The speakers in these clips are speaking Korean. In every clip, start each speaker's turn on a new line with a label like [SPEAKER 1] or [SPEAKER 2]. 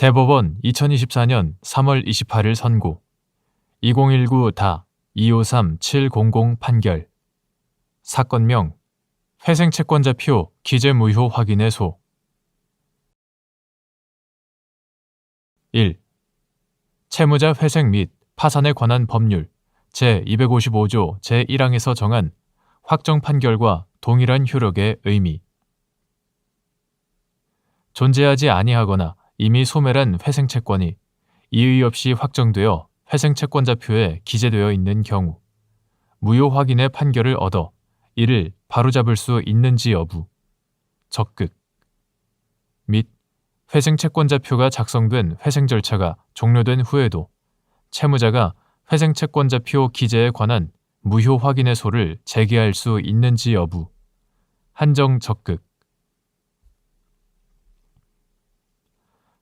[SPEAKER 1] 대법원 2024년 3월 28일 선고 2019-253-700 판결 사건명 회생채권자표 기재무효 확인의 소 1. 채무자 회생 및 파산에 관한 법률 제255조 제1항에서 정한 확정 판결과 동일한 효력의 의미 존재하지 아니하거나 이미 소멸한 회생채권이 이의 없이 확정되어 회생채권자표에 기재되어 있는 경우 무효 확인의 판결을 얻어 이를 바로잡을 수 있는지 여부, 적극 및 회생채권자표가 작성된 회생 절차가 종료된 후에도 채무자가 회생채권자표 기재에 관한 무효 확인의 소를 제기할 수 있는지 여부, 한정 적극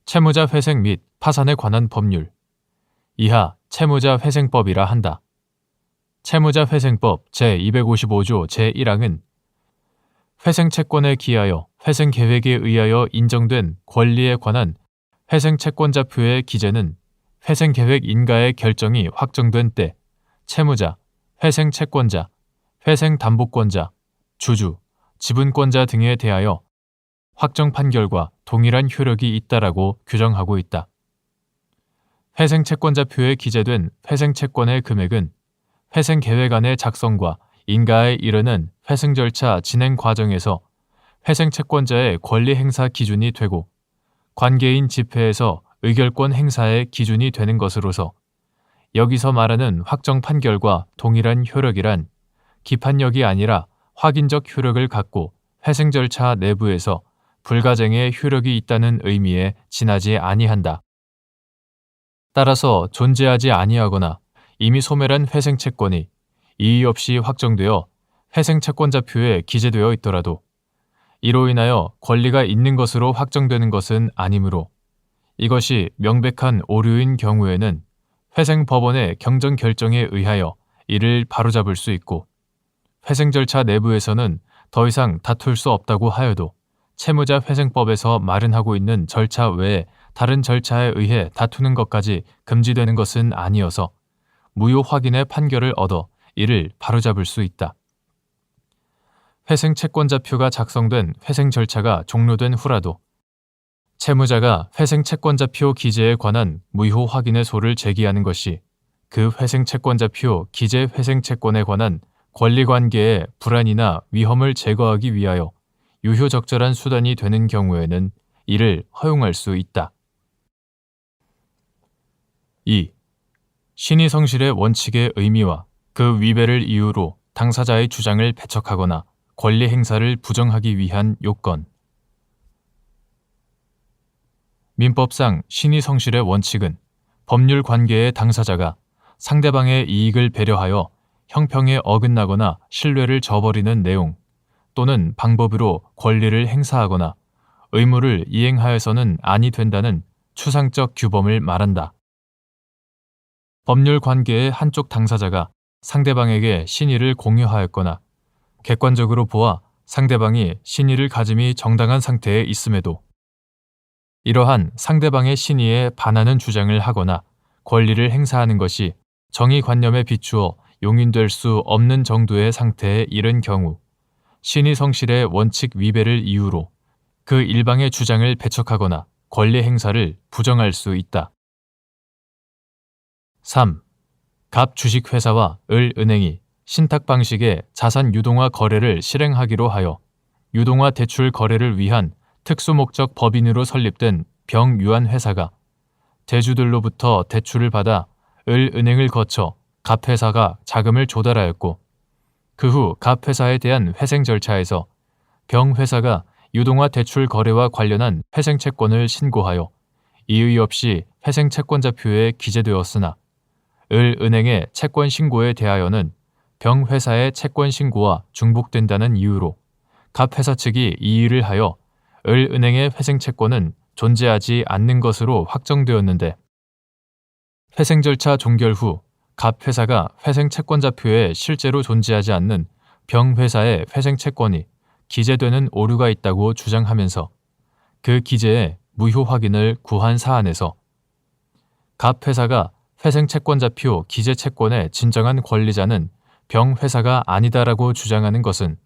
[SPEAKER 1] 채무자 회생 및 파산에 관한 법률 이하 채무자 회생법이라 한다. 채무자 회생법 제255조 제1항은 회생채권에 기하여 회생계획에 의하여 인정된 권리에 관한 회생채권자표의 기재는 회생계획 인가의 결정이 확정된 때 채무자, 회생채권자, 회생담보권자, 주주, 지분권자 등에 대하여 확정 판결과 동일한 효력이 있다라고 규정하고 있다. 회생채권자표에 기재된 회생채권의 금액은 회생계획안의 작성과 인가에 이르는 회생 절차 진행 과정에서 회생채권자의 권리 행사 기준이 되고 관계인 집회에서 의결권 행사의 기준이 되는 것으로서 여기서 말하는 확정 판결과 동일한 효력이란 기판력이 아니라 확인적 효력을 갖고 회생 절차 내부에서 불가쟁의 효력이 있다는 의미에 지나지 아니한다. 따라서 존재하지 아니하거나 이미 소멸한 회생채권이 이의 없이 확정되어 회생채권자표에 기재되어 있더라도 이로 인하여 권리가 있는 것으로 확정되는 것은 아니므로 이것이 명백한 오류인 경우에는 회생법원의 경정결정에 의하여 이를 바로잡을 수 있고 회생 절차 내부에서는 더 이상 다툴 수 없다고 하여도 채무자 회생법에서 마련하고 있는 절차 외에 다른 절차에 의해 다투는 것까지 금지되는 것은 아니어서 무효 확인의 판결을 얻어 이를 바로잡을 수 있다. 회생채권자표가 작성된 회생 절차가 종료된 후라도 채무자가 회생채권자표 기재에 관한 무효 확인의 소를 제기하는 것이 그 회생채권자표 기재 회생채권에 관한 권리관계의 불안이나 위험을 제거하기 위하여 유효적절한 수단이 되는 경우에는 이를 허용할 수 있다. 2. 신의성실의 원칙의 의미와 그 위배를 이유로 당사자의 주장을 배척하거나 권리 행사를 부정하기 위한 요건. 민법상 신의성실의 원칙은 법률 관계의 당사자가 상대방의 이익을 배려하여 형평에 어긋나거나 신뢰를 저버리는 내용 또는 방법으로 권리를 행사하거나 의무를 이행하여서는 아니 된다는 추상적 규범을 말한다. 법률 관계의 한쪽 당사자가 상대방에게 신의를 공유하였거나 객관적으로 보아 상대방이 신의를 가짐이 정당한 상태에 있음에도 이러한 상대방의 신의에 반하는 주장을 하거나 권리를 행사하는 것이 정의관념에 비추어 용인될 수 없는 정도의 상태에 이른 경우 신의성실의 원칙 위배를 이유로 그 일방의 주장을 배척하거나 권리 행사를 부정할 수 있다. 3. 갑 주식회사와 을은행이 신탁 방식의 자산 유동화 거래를 실행하기로 하여 유동화 대출 거래를 위한 특수목적 법인으로 설립된 병유한회사가 대주들로부터 대출을 받아 을은행을 거쳐 갑회사가 자금을 조달하였고 그 후 갑회사에 대한 회생 절차에서 병회사가 유동화 대출 거래와 관련한 회생채권을 신고하여 이의 없이 회생채권자표에 기재되었으나 을은행의 채권 신고에 대하여는 병회사의 채권 신고와 중복된다는 이유로 갑회사 측이 이의를 하여 을은행의 회생채권은 존재하지 않는 것으로 확정되었는데 회생 절차 종결 후 갑회사가 회생채권자표에 실제로 존재하지 않는 병회사의 회생채권이 기재되는 오류가 있다고 주장하면서 그 기재에 무효 확인을 구한 사안에서 갑 회사가 회생채권자표 기재채권의 진정한 권리자는 병 회사가 아니다라고 주장하는 것은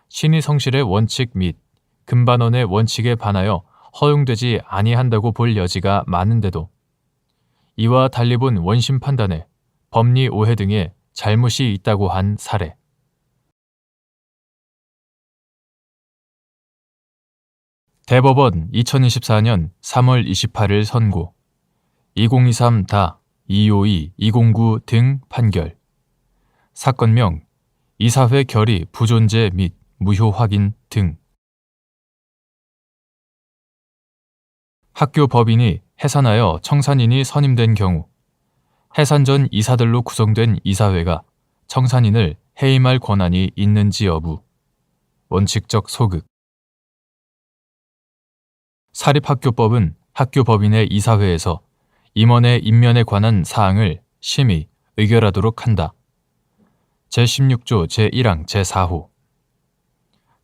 [SPEAKER 1] 신의성실의 원칙 및 금반원의 원칙에 반하여 허용되지 아니한다고 볼 여지가 많은데도 이와 달리 본 원심 판단에 법리 오해 등의 잘못이 있다고 한 사례. 대법원 2024년 3월 28일 선고 2023-252-209 등 판결. 사건명 이사회 결의 부존재 및 무효 확인 등. 학교 법인이 해산하여 청산인이 선임된 경우 해산 전 이사들로 구성된 이사회가 청산인을 해임할 권한이 있는지 여부. 원칙적 소극. 사립학교법은 학교법인의 이사회에서 임원의 임면에 관한 사항을 심의, 의결하도록 한다. 제16조 제1항 제4호.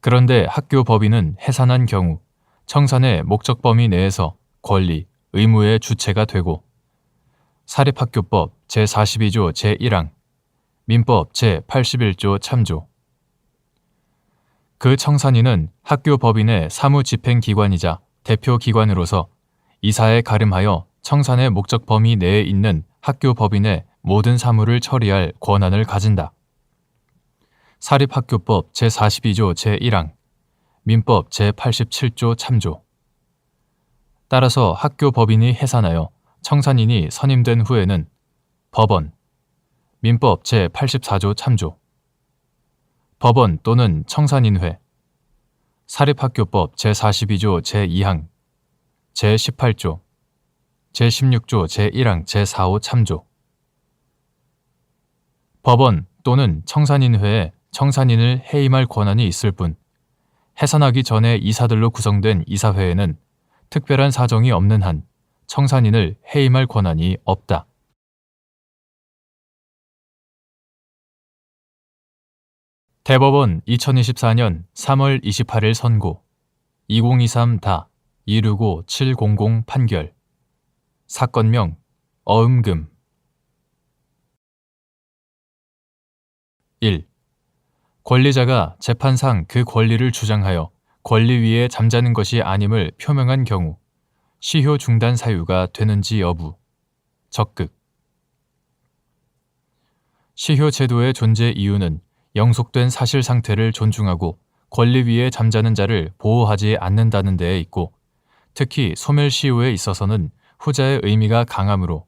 [SPEAKER 1] 그런데 학교법인은 해산한 경우 청산의 목적 범위 내에서 권리, 의무의 주체가 되고 사립학교법 제42조 제1항, 민법 제81조 참조. 그 청산인은 학교법인의 사무집행기관이자 대표기관으로서 이사에 가름하여 청산의 목적 범위 내에 있는 학교법인의 모든 사무를 처리할 권한을 가진다. 사립학교법 제42조 제1항, 민법 제87조 참조. 따라서 학교법인이 해산하여 청산인이 선임된 후에는 법원, 민법 제84조 참조, 법원 또는 청산인회, 사립학교법 제42조 제2항, 제18조, 제16조 제1항 제4호 참조, 법원 또는 청산인회에 청산인을 해임할 권한이 있을 뿐 해산하기 전에 이사들로 구성된 이사회에는 특별한 사정이 없는 한 청산인을 해임할 권한이 없다. 대법원 2024년 3월 28일 선고 2023-265-700 판결. 사건명 어음금. 1. 권리자가 재판상 그 권리를 주장하여 권리 위에 잠자는 것이 아님을 표명한 경우 시효 중단 사유가 되는지 여부. 적극. 시효 제도의 존재 이유는 영속된 사실 상태를 존중하고 권리 위에 잠자는 자를 보호하지 않는다는 데에 있고 특히 소멸시효에 있어서는 후자의 의미가 강하므로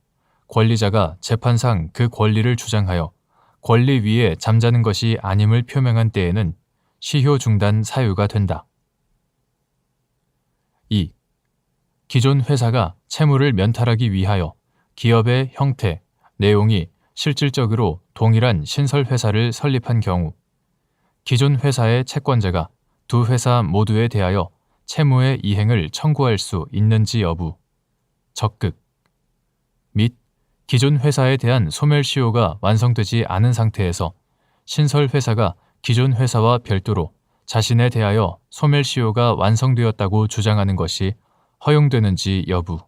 [SPEAKER 1] 권리자가 재판상 그 권리를 주장하여 권리 위에 잠자는 것이 아님을 표명한 때에는 시효 중단 사유가 된다. 2. 기존 회사가 채무를 면탈하기 위하여 기업의 형태, 내용이 실질적으로 동일한 신설회사를 설립한 경우 기존 회사의 채권자가 두 회사 모두에 대하여 채무의 이행을 청구할 수 있는지 여부. 적극. 및 기존 회사에 대한 소멸시효가 완성되지 않은 상태에서 신설회사가 기존 회사와 별도로 자신에 대하여 소멸시효가 완성되었다고 주장하는 것이 허용되는지 여부.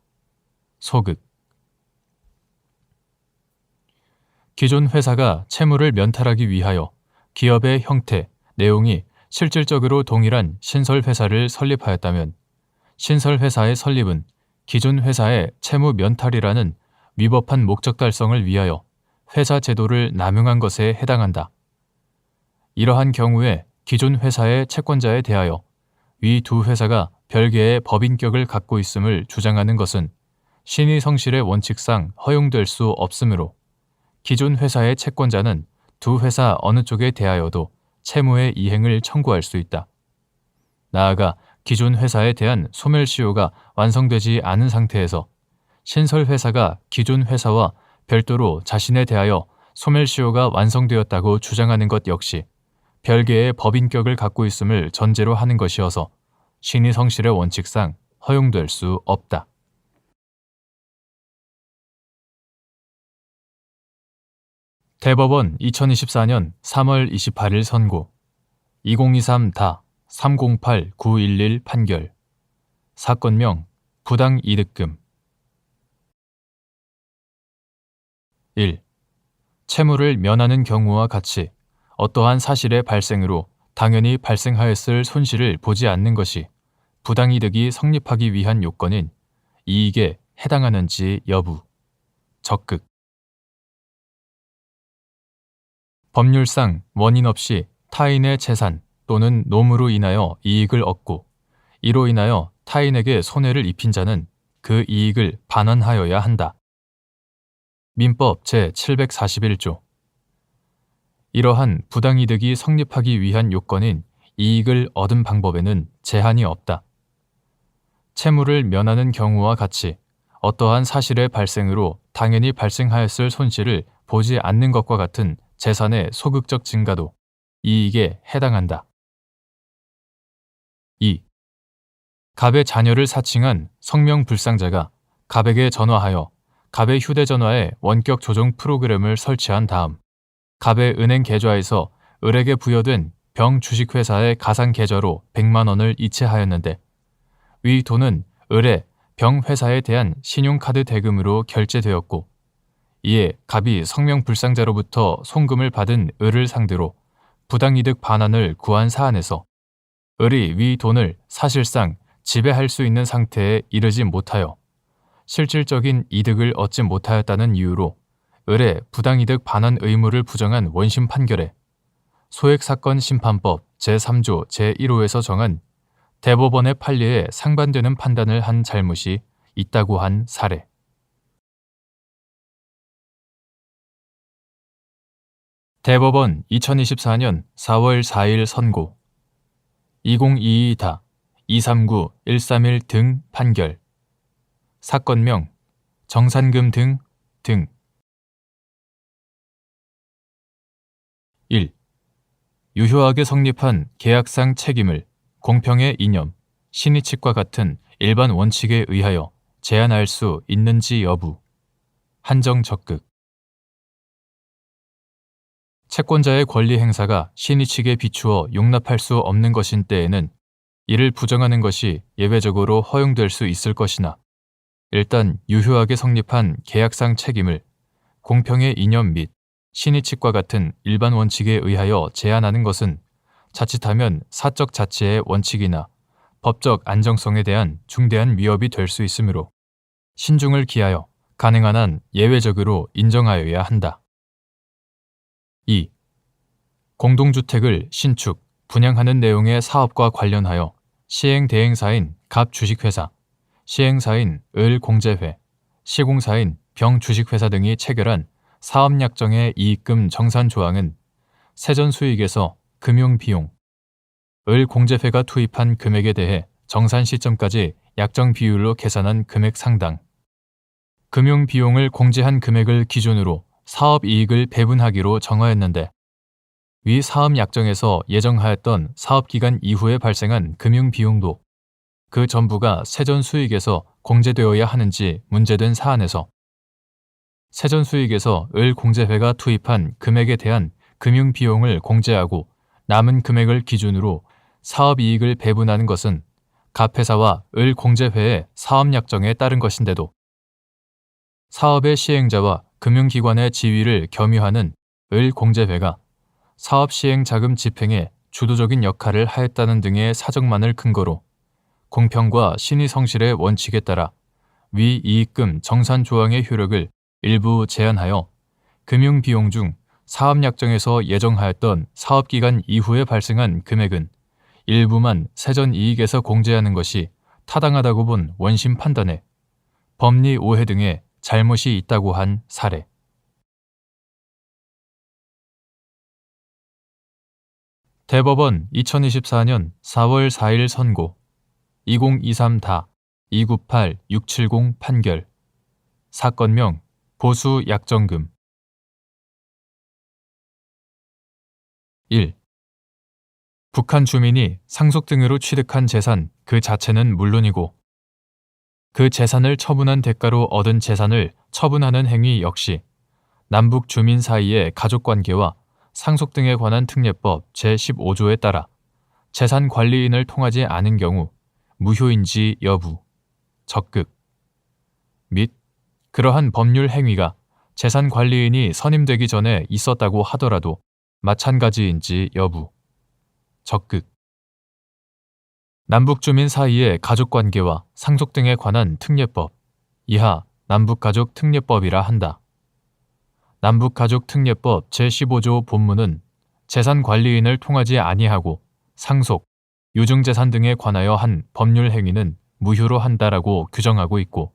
[SPEAKER 1] 소극. 기존 회사가 채무를 면탈하기 위하여 기업의 형태, 내용이 실질적으로 동일한 신설회사를 설립하였다면 신설회사의 설립은 기존 회사의 채무 면탈이라는 위법한 목적 달성을 위하여 회사 제도를 남용한 것에 해당한다. 이러한 경우에 기존 회사의 채권자에 대하여 위 두 회사가 별개의 법인격을 갖고 있음을 주장하는 것은 신의성실의 원칙상 허용될 수 없으므로 기존 회사의 채권자는 두 회사 어느 쪽에 대하여도 채무의 이행을 청구할 수 있다. 나아가 기존 회사에 대한 소멸시효가 완성되지 않은 상태에서 신설회사가 기존 회사와 별도로 자신에 대하여 소멸시효가 완성되었다고 주장하는 것 역시 별개의 법인격을 갖고 있음을 전제로 하는 것이어서 신의성실의 원칙상 허용될 수 없다. 대법원 2024년 3월 28일 선고 2023-308-911 판결. 사건명 부당이득금. 1. 채무를 면하는 경우와 같이 어떠한 사실의 발생으로 당연히 발생하였을 손실을 보지 않는 것이 부당이득이 성립하기 위한 요건인 이익에 해당하는지 여부. 적극. 법률상 원인 없이 타인의 재산 또는 노무로 인하여 이익을 얻고 이로 인하여 타인에게 손해를 입힌 자는 그 이익을 반환하여야 한다. 민법 제741조. 이러한 부당이득이 성립하기 위한 요건인 이익을 얻은 방법에는 제한이 없다. 채무를 면하는 경우와 같이 어떠한 사실의 발생으로 당연히 발생하였을 손실을 보지 않는 것과 같은 재산의 소극적 증가도 이익에 해당한다. 2. 갑의 자녀를 사칭한 성명불상자가 갑에게 전화하여 갑의 휴대전화에 원격 조종 프로그램을 설치한 다음 갑의 은행 계좌에서 을에게 부여된 병 주식회사의 가상 계좌로 100만 원을 이체하였는데 위 돈은 을의 병 회사에 대한 신용카드 대금으로 결제되었고 이에 갑이 성명불상자로부터 송금을 받은 을을 상대로 부당이득 반환을 구한 사안에서 을이 위 돈을 사실상 지배할 수 있는 상태에 이르지 못하여 실질적인 이득을 얻지 못하였다는 이유로 을의 부당이득 반환 의무를 부정한 원심 판결에 소액사건 심판법 제3조 제1호에서 정한 대법원의 판례에 상반되는 판단을 한 잘못이 있다고 한 사례. 대법원 2024년 4월 4일 선고 2022-239-131 등 판결. 사건명 정산금 등 1. 유효하게 성립한 계약상 책임을 공평의 이념, 신의칙과 같은 일반 원칙에 의하여 제한할 수 있는지 여부. 한정 적극. 채권자의 권리 행사가 신의칙에 비추어 용납할 수 없는 것인 때에는 이를 부정하는 것이 예외적으로 허용될 수 있을 것이나 일단 유효하게 성립한 계약상 책임을 공평의 이념 및 신의칙과 같은 일반 원칙에 의하여 제한하는 것은 자칫하면 사적 자치의 원칙이나 법적 안정성에 대한 중대한 위협이 될 수 있으므로 신중을 기하여 가능한 한 예외적으로 인정하여야 한다. 2. 공동주택을 신축, 분양하는 내용의 사업과 관련하여 시행대행사인 갑 주식회사, 시행사인 을 공제회, 시공사인 병 주식회사 등이 체결한 사업약정의 이익금 정산 조항은 세전 수익에서 금융비용, 을 공제회가 투입한 금액에 대해 정산 시점까지 약정 비율로 계산한 금액 상당, 금융비용을 공제한 금액을 기준으로 사업이익을 배분하기로 정하였는데 위 사업약정에서 예정하였던 사업기간 이후에 발생한 금융비용도 그 전부가 세전수익에서 공제되어야 하는지 문제된 사안에서 세전수익에서 을 공제회가 투입한 금액에 대한 금융비용을 공제하고 남은 금액을 기준으로 사업이익을 배분하는 것은 갑회사와 을 공제회의 사업약정에 따른 것인데도 사업의 시행자와 금융기관의 지위를 겸유하는 을 공제회가 사업 시행 자금 집행에 주도적인 역할을 하였다는 등의 사정만을 근거로 공평과 신의 성실의 원칙에 따라 위 이익금 정산 조항의 효력을 일부 제한하여 금융비용 중 사업약정에서 예정하였던 사업기간 이후에 발생한 금액은 일부만 세전이익에서 공제하는 것이 타당하다고 본 원심 판단에 법리 오해 등의 잘못이 있다고 한 사례. 대법원 2024년 4월 4일 선고 2023-298-670 판결. 사건명 보수약정금. 1. 북한 주민이 상속 등으로 취득한 재산 그 자체는 물론이고 그 재산을 처분한 대가로 얻은 재산을 처분하는 행위 역시 남북 주민 사이의 가족관계와 상속 등에 관한 특례법 제15조에 따라 재산 관리인을 통하지 않은 경우 무효인지 여부. 적극 및 그러한 법률 행위가 재산 관리인이 선임되기 전에 있었다고 하더라도 마찬가지인지 여부. 적극. 남북주민 사이의 가족관계와 상속 등에 관한 특례법, 이하 남북가족특례법이라 한다. 남북가족특례법 제15조 본문은 재산 관리인을 통하지 아니하고 상속, 유증재산 등에 관하여 한 법률 행위는 무효로 한다라고 규정하고 있고,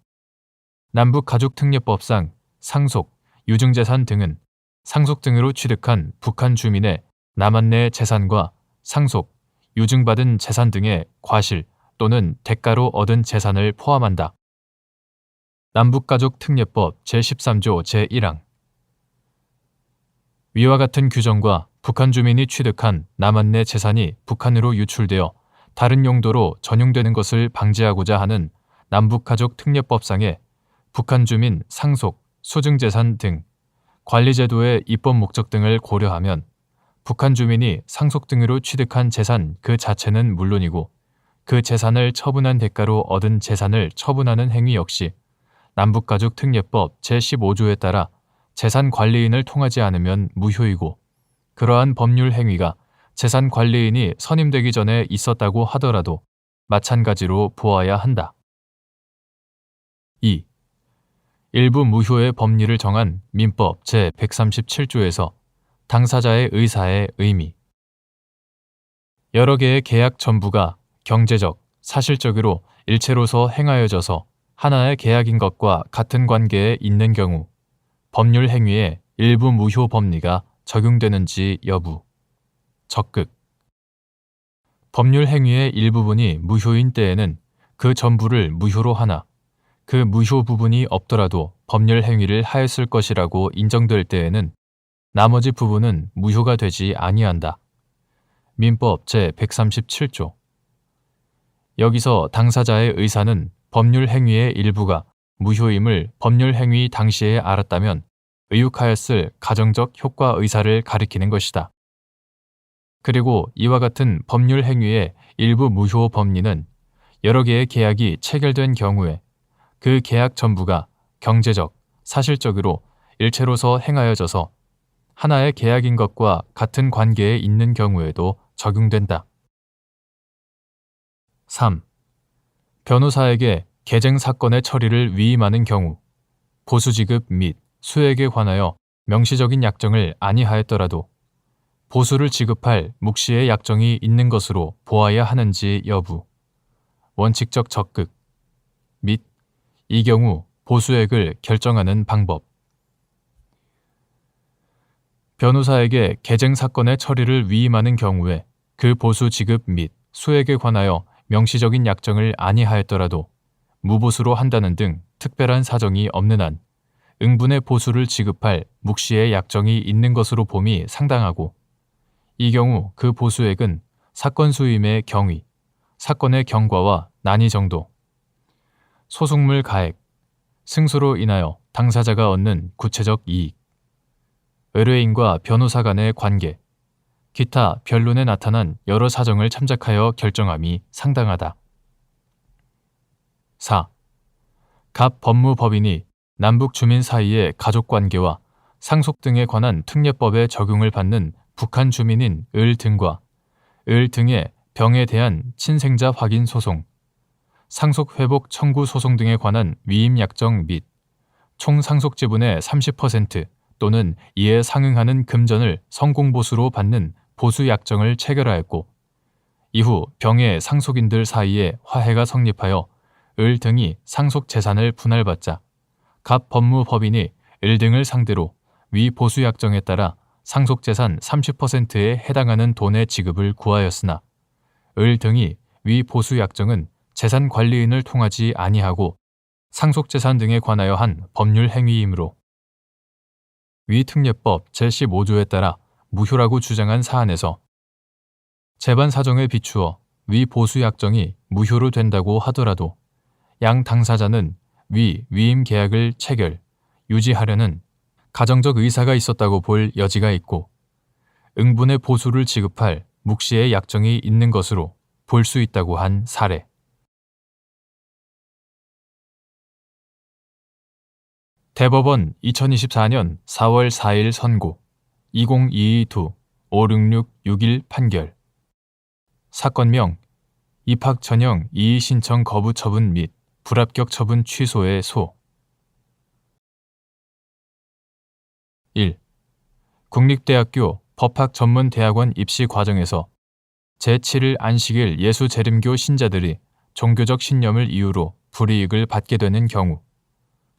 [SPEAKER 1] 남북가족특례법상 상속, 유증재산 등은 상속 등으로 취득한 북한 주민의 남한 내 재산과 상속, 유증받은 재산 등의 과실 또는 대가로 얻은 재산을 포함한다. 남북가족특례법 제13조 제1항. 위와 같은 규정과 북한 주민이 취득한 남한 내 재산이 북한으로 유출되어 다른 용도로 전용되는 것을 방지하고자 하는 남북가족특례법상의 북한 주민 상속, 수증재산 등 관리제도의 입법 목적 등을 고려하면 북한 주민이 상속 등으로 취득한 재산 그 자체는 물론이고 그 재산을 처분한 대가로 얻은 재산을 처분하는 행위 역시 남북가족특례법 제15조에 따라 재산 관리인을 통하지 않으면 무효이고, 그러한 법률 행위가 재산 관리인이 선임되기 전에 있었다고 하더라도 마찬가지로 보아야 한다. 2. 일부 무효의 법리를 정한 민법 제137조에서 당사자의 의사의 의미. 여러 개의 계약 전부가 경제적, 사실적으로 일체로서 행하여져서 하나의 계약인 것과 같은 관계에 있는 경우 법률 행위에 일부 무효 법리가 적용되는지 여부. 적극. 법률 행위의 일부분이 무효인 때에는 그 전부를 무효로 하나, 그 무효 부분이 없더라도 법률 행위를 하였을 것이라고 인정될 때에는 나머지 부분은 무효가 되지 아니한다. 민법 제137조. 여기서 당사자의 의사는 법률 행위의 일부가 무효임을 법률 행위 당시에 알았다면 의육하였을 가정적 효과 의사를 가리키는 것이다. 그리고 이와 같은 법률 행위의 일부 무효 법리는 여러 개의 계약이 체결된 경우에 그 계약 전부가 경제적, 사실적으로 일체로서 행하여져서 하나의 계약인 것과 같은 관계에 있는 경우에도 적용된다. 3. 변호사에게 계쟁 사건의 처리를 위임하는 경우 보수지급 및 수액에 관하여 명시적인 약정을 아니하였더라도 보수를 지급할 묵시의 약정이 있는 것으로 보아야 하는지 여부. 원칙적 적극 및 이 경우 보수액을 결정하는 방법. 변호사에게 계쟁 사건의 처리를 위임하는 경우에 그 보수 지급 및 수액에 관하여 명시적인 약정을 아니하였더라도 무보수로 한다는 등 특별한 사정이 없는 한 응분의 보수를 지급할 묵시의 약정이 있는 것으로 봄이 상당하고, 이 경우 그 보수액은 사건 수임의 경위, 사건의 경과와 난이 정도, 소송물 가액, 승소로 인하여 당사자가 얻는 구체적 이익, 의뢰인과 변호사 간의 관계, 기타 변론에 나타난 여러 사정을 참작하여 결정함이 상당하다. 4. 갑 법무법인이 남북 주민 사이의 가족관계와 상속 등에 관한 특례법의 적용을 받는 북한 주민인 을 등과 을 등의 병에 대한 친생자 확인 소송, 상속 회복 청구 소송 등에 관한 위임 약정 및 총 상속 지분의 30% 또는 이에 상응하는 금전을 성공보수로 받는 보수 약정을 체결하였고, 이후 병의 상속인들 사이에 화해가 성립하여 을 등이 상속 재산을 분할받자 갑 법무법인이 을 등을 상대로 위 보수 약정에 따라 상속 재산 30%에 해당하는 돈의 지급을 구하였으나, 을 등이 위 보수 약정은 재산 관리인을 통하지 아니하고 상속 재산 등에 관하여 한 법률 행위이므로 위 특례법 제15조에 따라 무효라고 주장한 사안에서 재반 사정에 비추어 위 보수 약정이 무효로 된다고 하더라도 양 당사자는 위 위임 계약을 체결, 유지하려는 가정적 의사가 있었다고 볼 여지가 있고, 응분의 보수를 지급할 묵시의 약정이 있는 것으로 볼 수 있다고 한 사례. 대법원 2024년 4월 4일 선고 2022-56661 판결. 사건명 입학 전형 이의 신청 거부 처분 및 불합격 처분 취소의 소. 1. 국립대학교 법학전문대학원 입시 과정에서 제7일 안식일 예수재림교 신자들이 종교적 신념을 이유로 불이익을 받게 되는 경우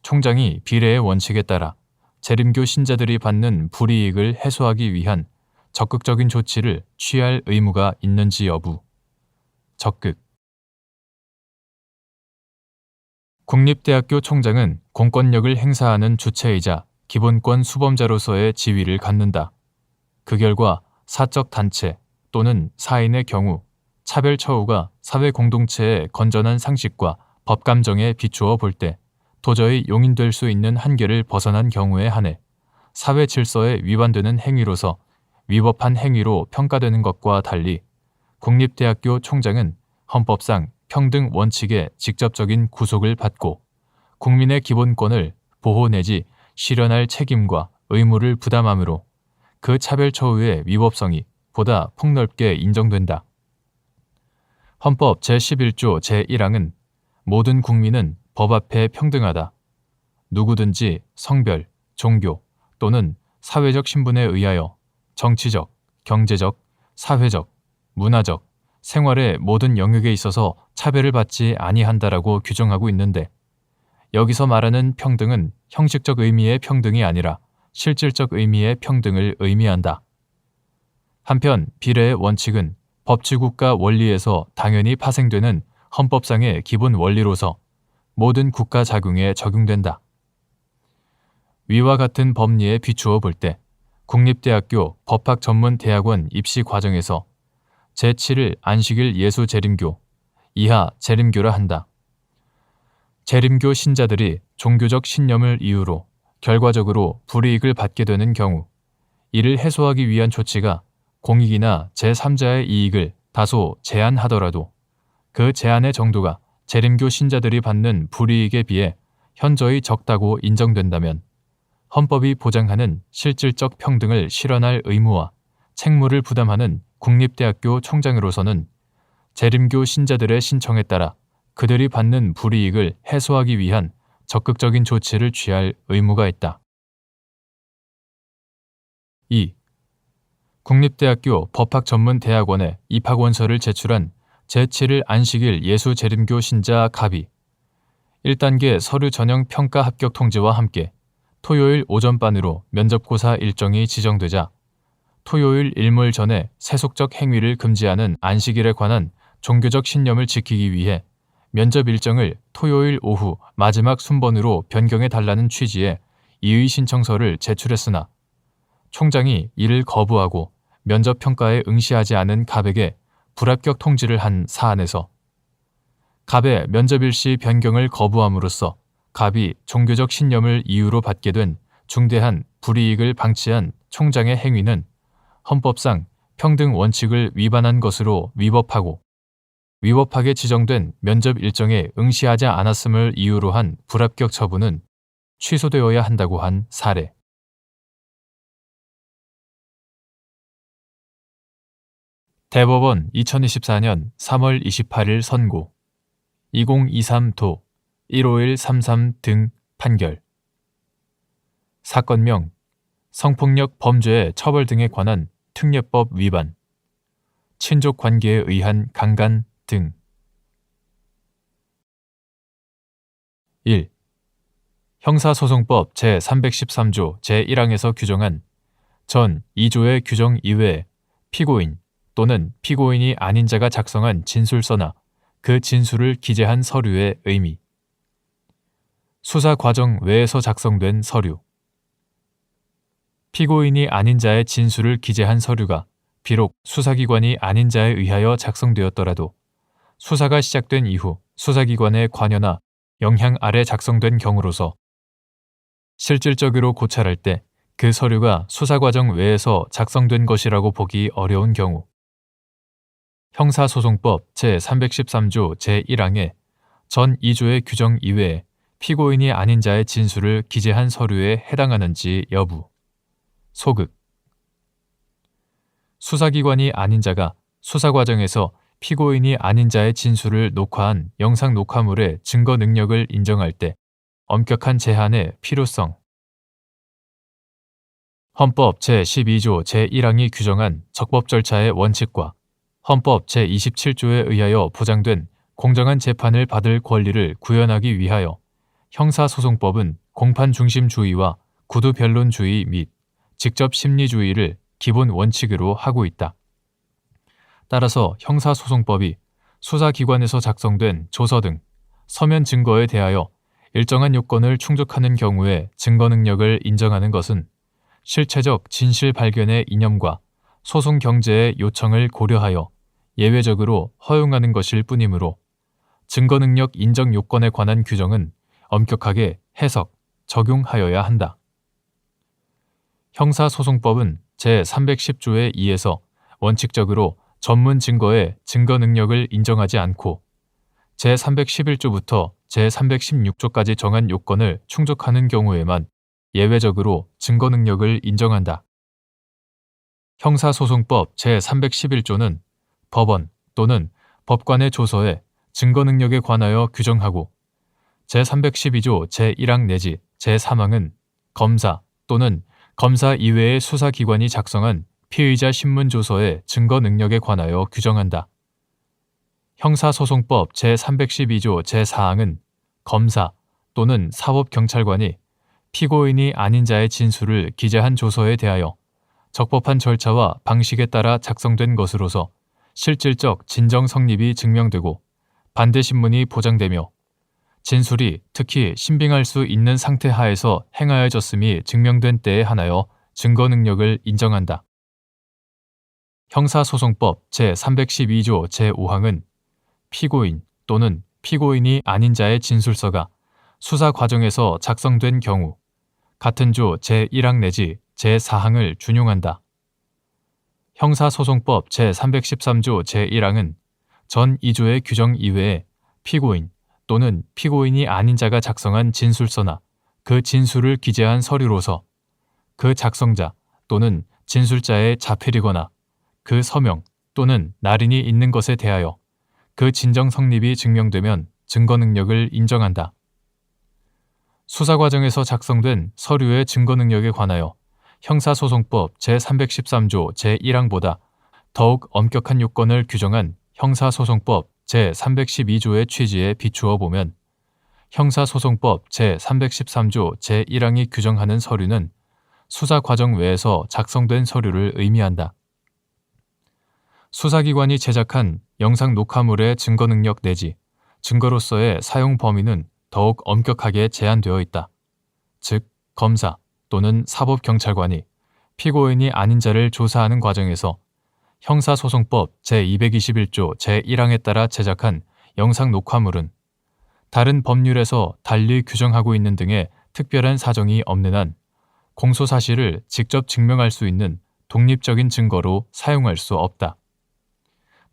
[SPEAKER 1] 총장이 비례의 원칙에 따라 재림교 신자들이 받는 불이익을 해소하기 위한 적극적인 조치를 취할 의무가 있는지 여부. 적극. 국립대학교 총장은 공권력을 행사하는 주체이자 기본권 수범자로서의 지위를 갖는다. 그 결과 사적 단체 또는 사인의 경우 차별 처우가 사회 공동체의 건전한 상식과 법 감정에 비추어 볼 때 도저히 용인될 수 있는 한계를 벗어난 경우에 한해 사회 질서에 위반되는 행위로서 위법한 행위로 평가되는 것과 달리 국립대학교 총장은 헌법상 평등 원칙에 직접적인 구속을 받고 국민의 기본권을 보호 내지 실현할 책임과 의무를 부담하므로 그 차별 처우의 위법성이 보다 폭넓게 인정된다. 헌법 제11조 제1항은 모든 국민은 법 앞에 평등하다. 누구든지 성별, 종교 또는 사회적 신분에 의하여 정치적, 경제적, 사회적, 문화적, 생활의 모든 영역에 있어서 차별을 받지 아니한다라고 규정하고 있는데 여기서 말하는 평등은 형식적 의미의 평등이 아니라 실질적 의미의 평등을 의미한다. 한편 비례의 원칙은 법치국가 원리에서 당연히 파생되는 헌법상의 기본 원리로서 모든 국가 작용에 적용된다. 위와 같은 법리에 비추어 볼 때 국립대학교 법학전문대학원 입시 과정에서 제7일 안식일 예수 재림교 이하 재림교라 한다. 재림교 신자들이 종교적 신념을 이유로 결과적으로 불이익을 받게 되는 경우 이를 해소하기 위한 조치가 공익이나 제3자의 이익을 다소 제한하더라도 그 제한의 정도가 재림교 신자들이 받는 불이익에 비해 현저히 적다고 인정된다면 헌법이 보장하는 실질적 평등을 실현할 의무와 책무를 부담하는 국립대학교 총장으로서는 재림교 신자들의 신청에 따라 그들이 받는 불이익을 해소하기 위한 적극적인 조치를 취할 의무가 있다. 2. 국립대학교 법학전문대학원에 입학원서를 제출한 제7일 안식일 예수 재림교 신자 갑이 1단계 서류 전형 평가 합격 통지와 함께 토요일 오전반으로 면접고사 일정이 지정되자 토요일 일몰 전에 세속적 행위를 금지하는 안식일에 관한 종교적 신념을 지키기 위해 면접 일정을 토요일 오후 마지막 순번으로 변경해 달라는 취지의 이의 신청서를 제출했으나 총장이 이를 거부하고 면접 평가에 응시하지 않은 갑에게 불합격 통지를 한 사안에서 갑의 면접 일시 변경을 거부함으로써 갑이 종교적 신념을 이유로 받게 된 중대한 불이익을 방치한 총장의 행위는 헌법상 평등 원칙을 위반한 것으로 위법하고 위법하게 지정된 면접 일정에 응시하지 않았음을 이유로 한 불합격 처분은 취소되어야 한다고 한 사례. 대법원 2024년 3월 28일 선고 2023도 15133 등 판결. 사건명 성폭력 범죄의 처벌 등에 관한 특례법 위반, 친족 관계에 의한 강간 등. 1. 형사소송법 제313조 제1항에서 규정한 전 2조의 규정 이외에 피고인 또는 피고인이 아닌 자가 작성한 진술서나 그 진술을 기재한 서류의 의미. 수사 과정 외에서 작성된 서류. 피고인이 아닌 자의 진술을 기재한 서류가 비록 수사기관이 아닌 자에 의하여 작성되었더라도 수사가 시작된 이후 수사기관의 관여나 영향 아래 작성된 경우로서 실질적으로 고찰할 때 그 서류가 수사과정 외에서 작성된 것이라고 보기 어려운 경우 형사소송법 제313조 제1항의 전 2조의 규정 이외에 피고인이 아닌 자의 진술을 기재한 서류에 해당하는지 여부. 소극. 수사기관이 아닌 자가 수사 과정에서 피고인이 아닌 자의 진술을 녹화한 영상 녹화물의 증거 능력을 인정할 때 엄격한 제한의 필요성. 헌법 제12조 제1항이 규정한 적법 절차의 원칙과 헌법 제27조에 의하여 보장된 공정한 재판을 받을 권리를 구현하기 위하여 형사소송법은 공판중심주의와 구두변론주의 및 직접심리주의를 기본 원칙으로 하고 있다. 따라서 형사소송법이 수사기관에서 작성된 조서 등 서면 증거에 대하여 일정한 요건을 충족하는 경우에 증거 능력을 인정하는 것은 실체적 진실 발견의 이념과 소송 경제의 요청을 고려하여 예외적으로 허용하는 것일 뿐이므로 증거 능력 인정 요건에 관한 규정은 엄격하게 해석, 적용하여야 한다. 형사소송법은 제310조의 2에서 원칙적으로 전문 증거의 증거 능력을 인정하지 않고 제311조부터 제316조까지 정한 요건을 충족하는 경우에만 예외적으로 증거 능력을 인정한다. 형사소송법 제311조는 법원 또는 법관의 조서에 증거 능력에 관하여 규정하고 제312조 제1항 내지 제3항은 검사 또는 검사 이외의 수사기관이 작성한 피의자 신문조서의 증거 능력에 관하여 규정한다. 형사소송법 제312조 제4항은 검사 또는 사법경찰관이 피고인이 아닌 자의 진술을 기재한 조서에 대하여 적법한 절차와 방식에 따라 작성된 것으로서 실질적 진정 성립이 증명되고 반대신문이 보장되며 진술이 특히 신빙할 수 있는 상태 하에서 행하여졌음이 증명된 때에 한하여 증거 능력을 인정한다. 형사소송법 제312조 제5항은 피고인 또는 피고인이 아닌 자의 진술서가 수사 과정에서 작성된 경우 같은 조 제1항 내지 제4항을 준용한다. 형사소송법 제313조 제1항은 전 2조의 규정 이외에 피고인 또는 피고인이 아닌 자가 작성한 진술서나 그 진술을 기재한 서류로서 그 작성자 또는 진술자의 자필이거나 그 서명 또는 날인이 있는 것에 대하여 그 진정 성립이 증명되면 증거 능력을 인정한다. 수사 과정에서 작성된 서류의 증거 능력에 관하여 형사소송법 제313조 제1항보다 더욱 엄격한 요건을 규정한 형사소송법 제312조의 취지에 비추어 보면 형사소송법 제313조 제1항이 규정하는 서류는 수사 과정 외에서 작성된 서류를 의미한다. 수사기관이 제작한 영상 녹화물의 증거 능력 내지 증거로서의 사용 범위는 더욱 엄격하게 제한되어 있다. 즉, 검사 또는 사법경찰관이 피고인이 아닌 자를 조사하는 과정에서 형사소송법 제221조 제1항에 따라 제작한 영상 녹화물은 다른 법률에서 달리 규정하고 있는 등의 특별한 사정이 없는 한 공소사실을 직접 증명할 수 있는 독립적인 증거로 사용할 수 없다.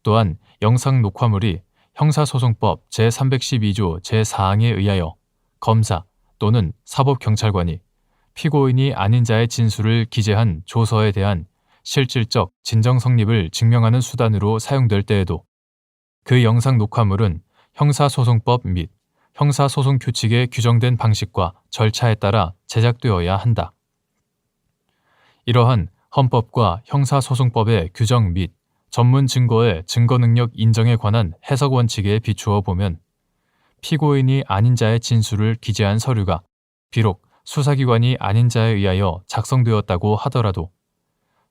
[SPEAKER 1] 또한 영상 녹화물이 형사소송법 제312조 제4항에 의하여 검사 또는 사법경찰관이 피고인이 아닌 자의 진술을 기재한 조서에 대한 실질적 진정 성립을 증명하는 수단으로 사용될 때에도 그 영상 녹화물은 형사소송법 및 형사소송 규칙에 규정된 방식과 절차에 따라 제작되어야 한다. 이러한 헌법과 형사소송법의 규정 및 전문 증거의 증거 능력 인정에 관한 해석 원칙에 비추어 보면 피고인이 아닌 자의 진술을 기재한 서류가 비록 수사기관이 아닌 자에 의하여 작성되었다고 하더라도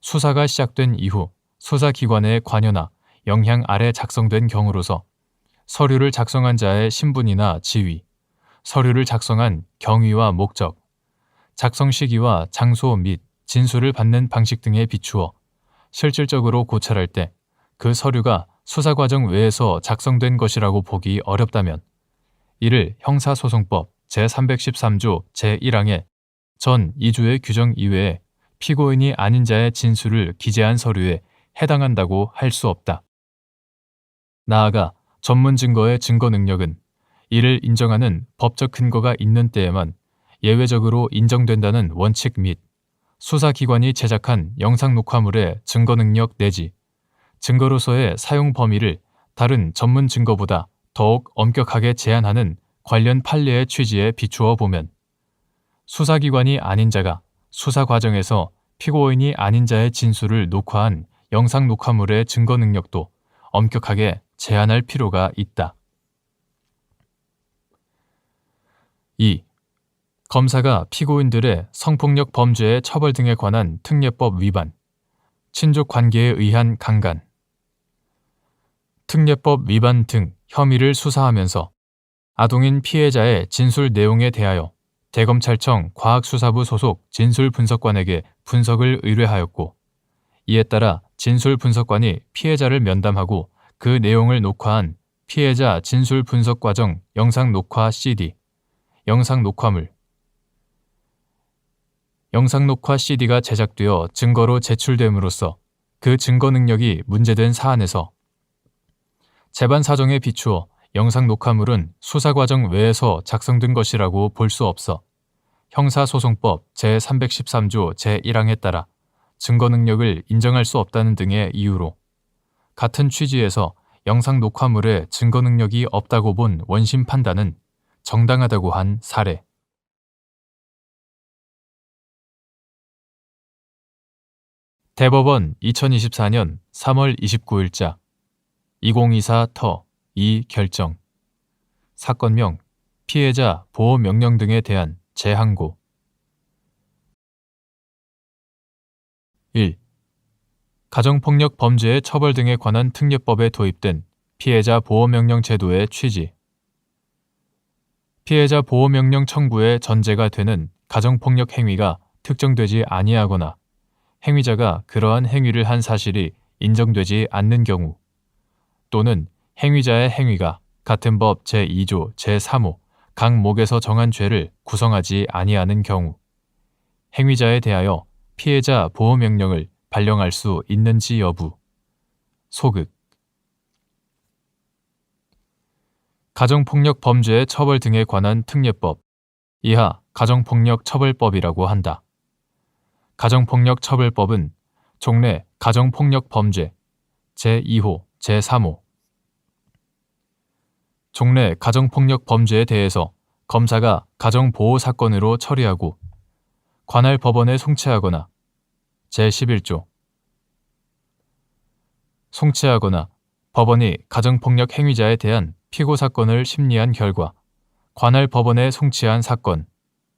[SPEAKER 1] 수사가 시작된 이후 수사기관의 관여나 영향 아래 작성된 경우로서 서류를 작성한 자의 신분이나 지위, 서류를 작성한 경위와 목적, 작성 시기와 장소 및 진술을 받는 방식 등에 비추어 실질적으로 고찰할 때 그 서류가 수사 과정 외에서 작성된 것이라고 보기 어렵다면 이를 형사소송법 제313조 제1항의 전 2조의 규정 이외에 피고인이 아닌 자의 진술을 기재한 서류에 해당한다고 할 수 없다. 나아가 전문 증거의 증거 능력은 이를 인정하는 법적 근거가 있는 때에만 예외적으로 인정된다는 원칙 및 수사기관이 제작한 영상 녹화물의 증거 능력 내지 증거로서의 사용 범위를 다른 전문 증거보다 더욱 엄격하게 제한하는 관련 판례의 취지에 비추어 보면 수사기관이 아닌 자가 수사 과정에서 피고인이 아닌 자의 진술을 녹화한 영상 녹화물의 증거 능력도 엄격하게 제한할 필요가 있다. 2. 검사가 피고인들의 성폭력 범죄의 처벌 등에 관한 특례법 위반, 친족 관계에 의한 강간, 특례법 위반 등 혐의를 수사하면서 아동인 피해자의 진술 내용에 대하여 대검찰청 과학수사부 소속 진술분석관에게 분석을 의뢰하였고, 이에 따라 진술분석관이 피해자를 면담하고 그 내용을 녹화한 피해자 진술분석과정 영상 녹화 CD, 영상 녹화 CD가 제작되어 증거로 제출됨으로써 그 증거 능력이 문제된 사안에서 재반 사정에 비추어 영상 녹화물은 수사 과정 외에서 작성된 것이라고 볼 수 없어 형사소송법 제313조 제1항에 따라 증거 능력을 인정할 수 없다는 등의 이유로 같은 취지에서 영상 녹화물의 증거 능력이 없다고 본 원심 판단은 정당하다고 한 사례. 대법원 2024년 3월 29일자 2024터 2 결정. 사건명 피해자 보호 명령 등에 대한 재항고. 1. 가정폭력 범죄의 처벌 등에 관한 특례법에 도입된 피해자 보호명령 제도의 취지. 피해자 보호명령 청구의 전제가 되는 가정폭력 행위가 특정되지 아니하거나 행위자가 그러한 행위를 한 사실이 인정되지 않는 경우, 또는 행위자의 행위가 같은 법 제2조 제3호 각 목에서 정한 죄를 구성하지 아니하는 경우, 행위자에 대하여 피해자 보호명령을 발령할 수 있는지 여부. 소극. 가정폭력 범죄의 처벌 등에 관한 특례법, 이하 가정폭력처벌법이라고 한다. 가정폭력처벌법은 종래 가정폭력범죄 제2호, 제3호 종래 가정폭력범죄에 대해서 검사가 가정보호사건으로 처리하고 관할 법원에 송치하거나 제11조 송치하거나 법원이 가정폭력 행위자에 대한 피고사건을 심리한 결과 관할 법원에 송치한 사건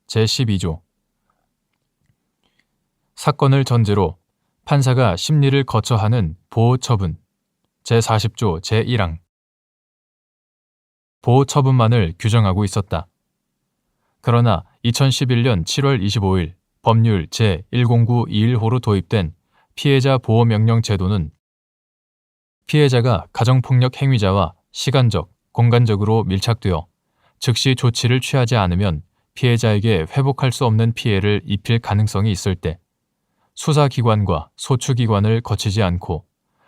[SPEAKER 1] 제12조 사건을 전제로 판사가 심리를 거쳐 하는 보호처분 제40조 제1항 보호처분만을 규정하고 있었다. 그러나 2011년 7월 25일 법률 제10921호로 도입된 피해자 보호명령 제도는 피해자가 가정폭력 행위자와 시간적, 공간적으로 밀착되어 즉시 조치를 취하지 않으면 피해자에게 회복할 수 없는 피해를 입힐 가능성이 있을 때 수사기관과 소추기관을 거치지 않고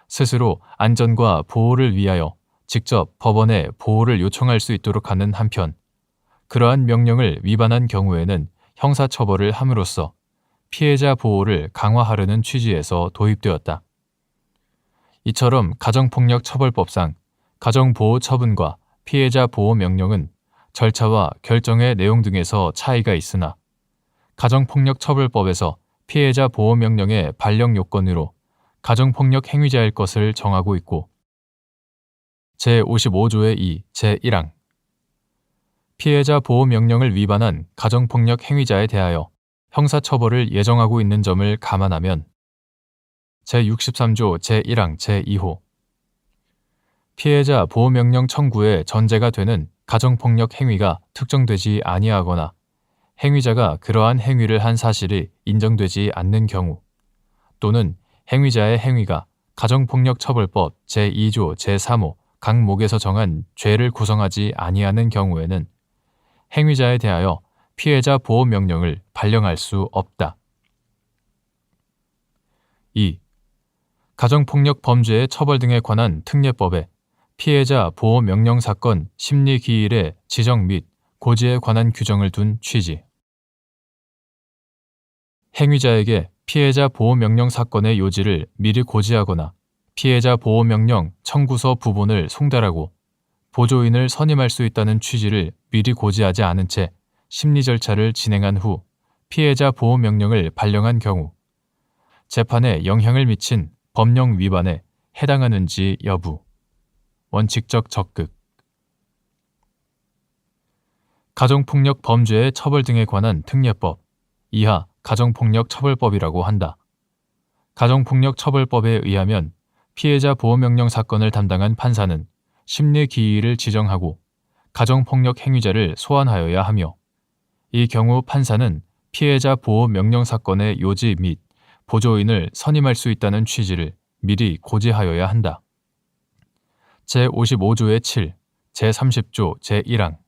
[SPEAKER 1] 스스로 안전과 보호를 위하여 직접 법원에 보호를 요청할 수 있도록 하는 한편, 그러한 명령을 위반한 경우에는 형사처벌을 함으로써 피해자 보호를 강화하려는 취지에서 도입되었다. 이처럼 가정폭력처벌법상 가정보호처분과 피해자 보호명령은 절차와 결정의 내용 등에서 차이가 있으나 가정폭력처벌법에서 피해자 보호명령의 발령 요건으로 가정폭력 행위자일 것을 정하고 있고 제55조의 2, 제1항 피해자 보호명령을 위반한 가정폭력 행위자에 대하여 형사처벌을 예정하고 있는 점을 감안하면 제63조 제1항 제2호 피해자 보호명령 청구의 전제가 되는 가정폭력 행위가 특정되지 아니하거나 행위자가 그러한 행위를 한 사실이 인정되지 않는 경우, 또는 행위자의 행위가 가정폭력처벌법 제2조 제3호 각 목에서 정한 죄를 구성하지 아니하는 경우에는 행위자에 대하여 피해자 보호명령을 발령할 수 없다. 2. 가정폭력 범죄의 처벌 등에 관한 특례법에 피해자 보호 명령 사건 심리 기일의 지정 및 고지에 관한 규정을 둔 취지. 행위자에게 피해자 보호 명령 사건의 요지를 미리 고지하거나 피해자 보호 명령 청구서 부분을 송달하고 보조인을 선임할 수 있다는 취지를 미리 고지하지 않은 채 심리 절차를 진행한 후 피해자 보호 명령을 발령한 경우 재판에 영향을 미친 법령 위반에 해당하는지 여부. 원칙적 적극. 가정폭력 범죄의 처벌 등에 관한 특례법 이하 가정폭력처벌법이라고 한다. 가정폭력처벌법에 의하면 피해자 보호명령 사건을 담당한 판사는 심리기일을 지정하고 가정폭력 행위자를 소환하여야 하며 이 경우 판사는 피해자 보호명령 사건의 요지 및 보조인을 선임할 수 있다는 취지를 미리 고지하여야 한다. 제55조의 7, 제30조 제1항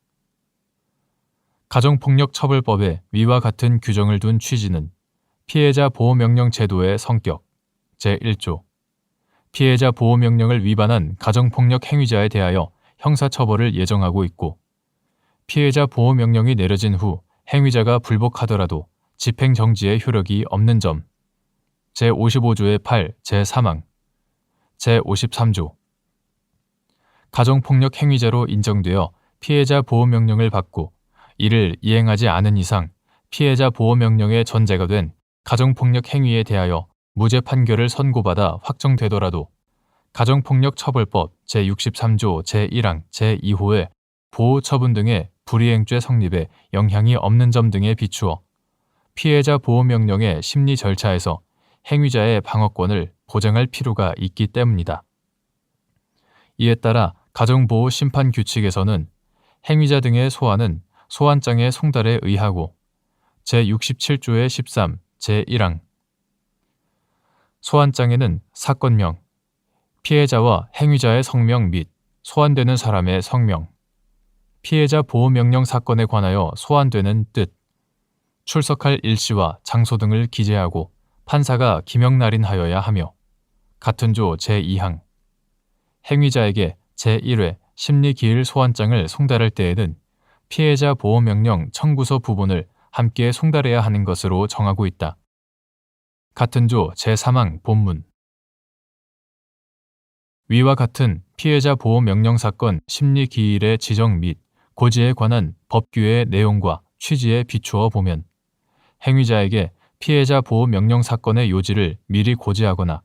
[SPEAKER 1] 가정폭력처벌법에 위와 같은 규정을 둔 취지는 피해자 보호명령 제도의 성격, 제1조 피해자 보호명령을 위반한 가정폭력 행위자에 대하여 형사처벌을 예정하고 있고 피해자 보호명령이 내려진 후 행위자가 불복하더라도 집행정지의 효력이 없는 점, 제55조의 8, 제3항, 제53조 가정폭력 행위자로 인정되어 피해자 보호명령을 받고 이를 이행하지 않은 이상 피해자 보호명령의 전제가 된 가정폭력 행위에 대하여 무죄 판결을 선고받아 확정되더라도 가정폭력처벌법 제63조 제1항 제2호의 보호처분 등의 불이행죄 성립에 영향이 없는 점 등에 비추어 피해자 보호명령의 심리 절차에서 행위자의 방어권을 보장할 필요가 있기 때문이다. 이에 따라 가정보호심판규칙에서는 행위자 등의 소환은 소환장의 송달에 의하고 제67조의 13, 제1항 소환장에는 사건명, 피해자와 행위자의 성명 및 소환되는 사람의 성명, 피해자 보호명령 사건에 관하여 소환되는 뜻, 출석할 일시와 장소 등을 기재하고 판사가 기명날인하여야 하며 같은 조 제2항 행위자에게 제1회 심리기일 소환장을 송달할 때에는 피해자 보호명령 청구서 부분을 함께 송달해야 하는 것으로 정하고 있다. 같은 조 제3항 본문 위와 같은 피해자 보호명령 사건 심리기일의 지정 및 고지에 관한 법규의 내용과 취지에 비추어 보면 행위자에게 피해자 보호명령 사건의 요지를 미리 고지하거나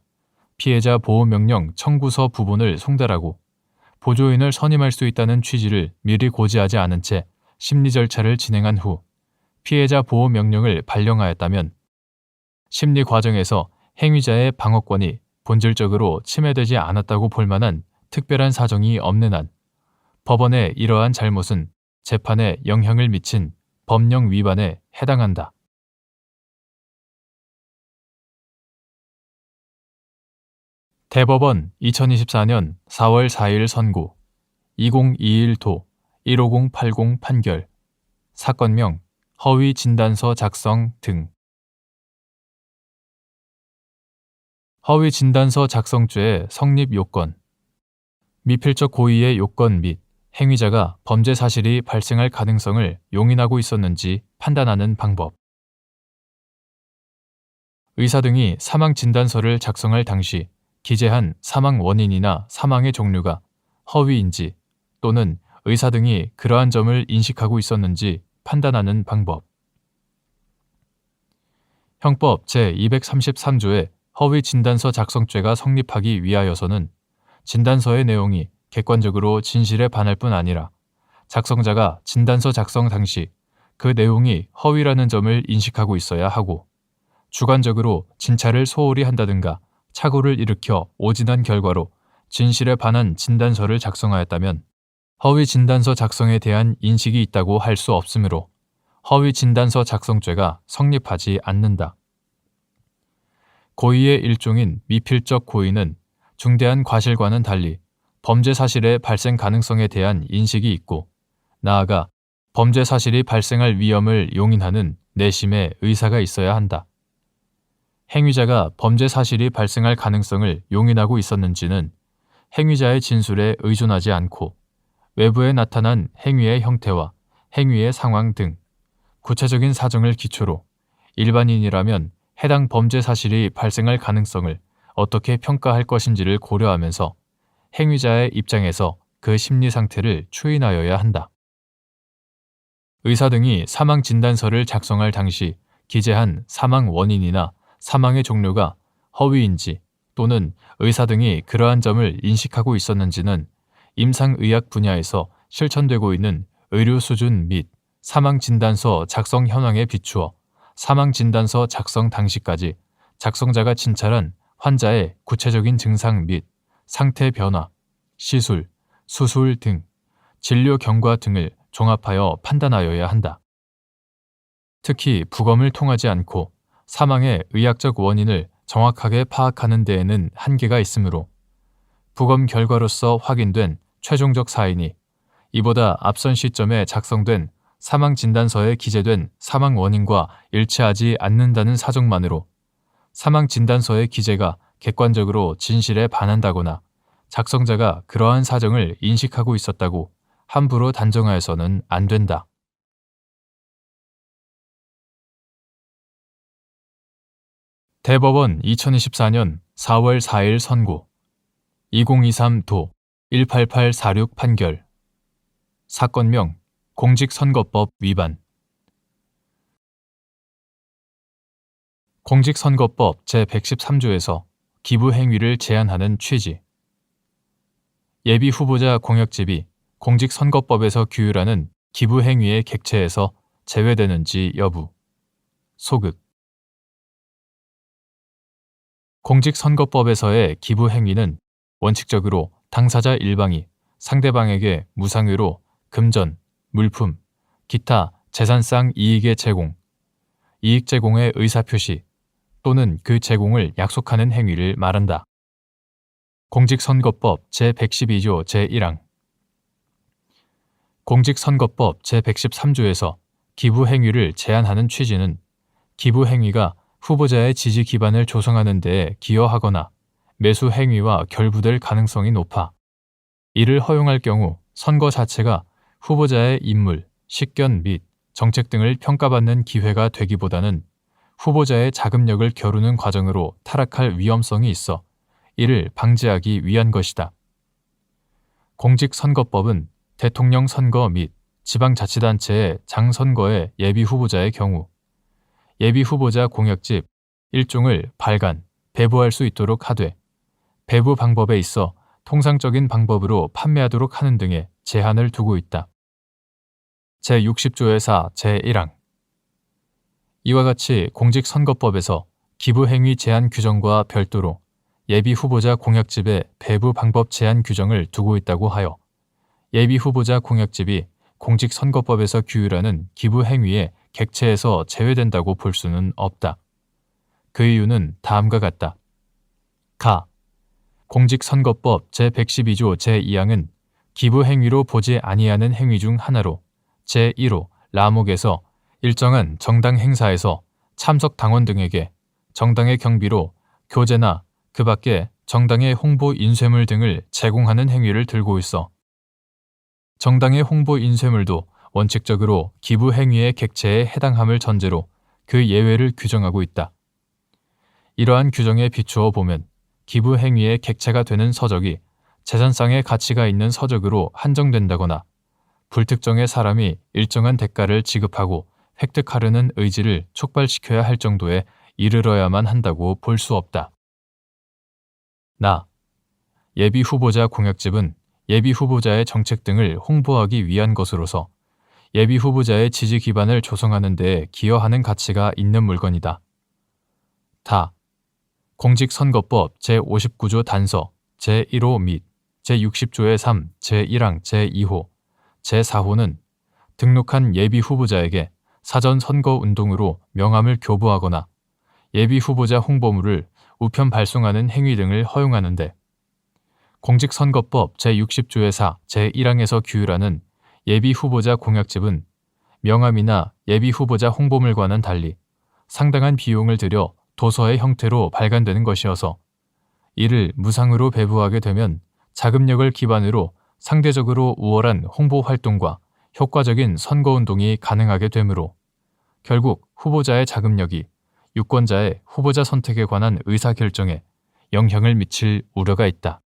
[SPEAKER 1] 피해자 보호명령 청구서 부분을 송달하고 보조인을 선임할 수 있다는 취지를 미리 고지하지 않은 채 심리 절차를 진행한 후 피해자 보호명령을 발령하였다면 심리 과정에서 행위자의 방어권이 본질적으로 침해되지 않았다고 볼 만한 특별한 사정이 없는 한 법원의 이러한 잘못은 재판에 영향을 미친 법령 위반에 해당한다. 대법원 2024년 4월 4일 선고 2021도 15080 판결 사건명 허위 진단서 작성 등 허위 진단서 작성죄의 성립 요건 미필적 고의의 요건 및 행위자가 범죄 사실이 발생할 가능성을 용인하고 있었는지 판단하는 방법 의사 등이 사망 진단서를 작성할 당시 기재한 사망 원인이나 사망의 종류가 허위인지 또는 의사 등이 그러한 점을 인식하고 있었는지 판단하는 방법. 형법 제233조의 허위 진단서 작성죄가 성립하기 위하여서는 진단서의 내용이 객관적으로 진실에 반할 뿐 아니라 작성자가 진단서 작성 당시 그 내용이 허위라는 점을 인식하고 있어야 하고 주관적으로 진찰을 소홀히 한다든가 착오를 일으켜 오진한 결과로 진실에 반한 진단서를 작성하였다면 허위 진단서 작성에 대한 인식이 있다고 할 수 없으므로 허위 진단서 작성죄가 성립하지 않는다. 고의의 일종인 미필적 고의는 중대한 과실과는 달리 범죄 사실의 발생 가능성에 대한 인식이 있고 나아가 범죄 사실이 발생할 위험을 용인하는 내심의 의사가 있어야 한다. 행위자가 범죄 사실이 발생할 가능성을 용인하고 있었는지는 행위자의 진술에 의존하지 않고 외부에 나타난 행위의 형태와 행위의 상황 등 구체적인 사정을 기초로 일반인이라면 해당 범죄 사실이 발생할 가능성을 어떻게 평가할 것인지를 고려하면서 행위자의 입장에서 그 심리 상태를 추인하여야 한다. 의사 등이 사망 진단서를 작성할 당시 기재한 사망 원인이나 사망의 종류가 허위인지 또는 의사 등이 그러한 점을 인식하고 있었는지는 임상의학 분야에서 실천되고 있는 의료 수준 및 사망 진단서 작성 현황에 비추어 사망 진단서 작성 당시까지 작성자가 진찰한 환자의 구체적인 증상 및 상태 변화, 시술, 수술 등 진료 경과 등을 종합하여 판단하여야 한다. 특히 부검을 통하지 않고 사망의 의학적 원인을 정확하게 파악하는 데에는 한계가 있으므로 부검 결과로서 확인된 최종적 사인이 이보다 앞선 시점에 작성된 사망 진단서에 기재된 사망 원인과 일치하지 않는다는 사정만으로 사망 진단서의 기재가 객관적으로 진실에 반한다거나 작성자가 그러한 사정을 인식하고 있었다고 함부로 단정하여서는 안 된다. 대법원 2024년 4월 4일 선고 2023도 18846 판결 사건명 공직선거법 위반 공직선거법 제113조에서 기부행위를 제한하는 취지 예비후보자 공약집이 공직선거법에서 규율하는 기부행위의 객체에서 제외되는지 여부 소극 공직선거법에서의 기부행위는 원칙적으로 당사자 일방이 상대방에게 무상으로 금전, 물품, 기타 재산상 이익의 제공, 이익 제공의 의사표시 또는 그 제공을 약속하는 행위를 말한다. 공직선거법 제112조 제1항 공직선거법 제113조에서 기부행위를 제한하는 취지는 기부행위가 후보자의 지지 기반을 조성하는 데에 기여하거나 매수 행위와 결부될 가능성이 높아 이를 허용할 경우 선거 자체가 후보자의 인물, 식견 및 정책 등을 평가받는 기회가 되기보다는 후보자의 자금력을 겨루는 과정으로 타락할 위험성이 있어 이를 방지하기 위한 것이다. 공직선거법은 대통령 선거 및 지방자치단체의 장선거의 예비후보자의 경우 예비후보자 공약집 1종을 발간, 배부할 수 있도록 하되 배부 방법에 있어 통상적인 방법으로 판매하도록 하는 등의 제한을 두고 있다. 제60조의 4 제1항 이와 같이 공직선거법에서 기부행위 제한 규정과 별도로 예비후보자 공약집의 배부 방법 제한 규정을 두고 있다고 하여 예비후보자 공약집이 공직선거법에서 규율하는 기부행위의 객체에서 제외된다고 볼 수는 없다. 그 이유는 다음과 같다. 가. 공직선거법 제112조 제2항은 기부행위로 보지 아니하는 행위 중 하나로 제1호 라목에서 일정한 정당 행사에서 참석 당원 등에게 정당의 경비로 교재나 그 밖에 정당의 홍보 인쇄물 등을 제공하는 행위를 들고 있어 정당의 홍보 인쇄물도 원칙적으로 기부행위의 객체에 해당함을 전제로 그 예외를 규정하고 있다. 이러한 규정에 비추어 보면 기부행위의 객체가 되는 서적이 재산상의 가치가 있는 서적으로 한정된다거나 불특정의 사람이 일정한 대가를 지급하고 획득하려는 의지를 촉발시켜야 할 정도에 이르러야만 한다고 볼 수 없다. 예비후보자 공약집은 예비후보자의 정책 등을 홍보하기 위한 것으로서 예비후보자의 지지 기반을 조성하는 데 기여하는 가치가 있는 물건이다. 공직선거법 제59조 단서 제1호 및 제60조의 3 제1항 제2호 제4호는 등록한 예비후보자에게 사전 선거운동으로 명함을 교부하거나 예비후보자 홍보물을 우편 발송하는 행위 등을 허용하는데 공직선거법 제60조의 4 제1항에서 규율하는 예비후보자 공약집은 명함이나 예비후보자 홍보물과는 달리 상당한 비용을 들여 도서의 형태로 발간되는 것이어서 이를 무상으로 배부하게 되면 자금력을 기반으로 상대적으로 우월한 홍보 활동과 효과적인 선거운동이 가능하게 되므로 결국 후보자의 자금력이 유권자의 후보자 선택에 관한 의사결정에 영향을 미칠 우려가 있다.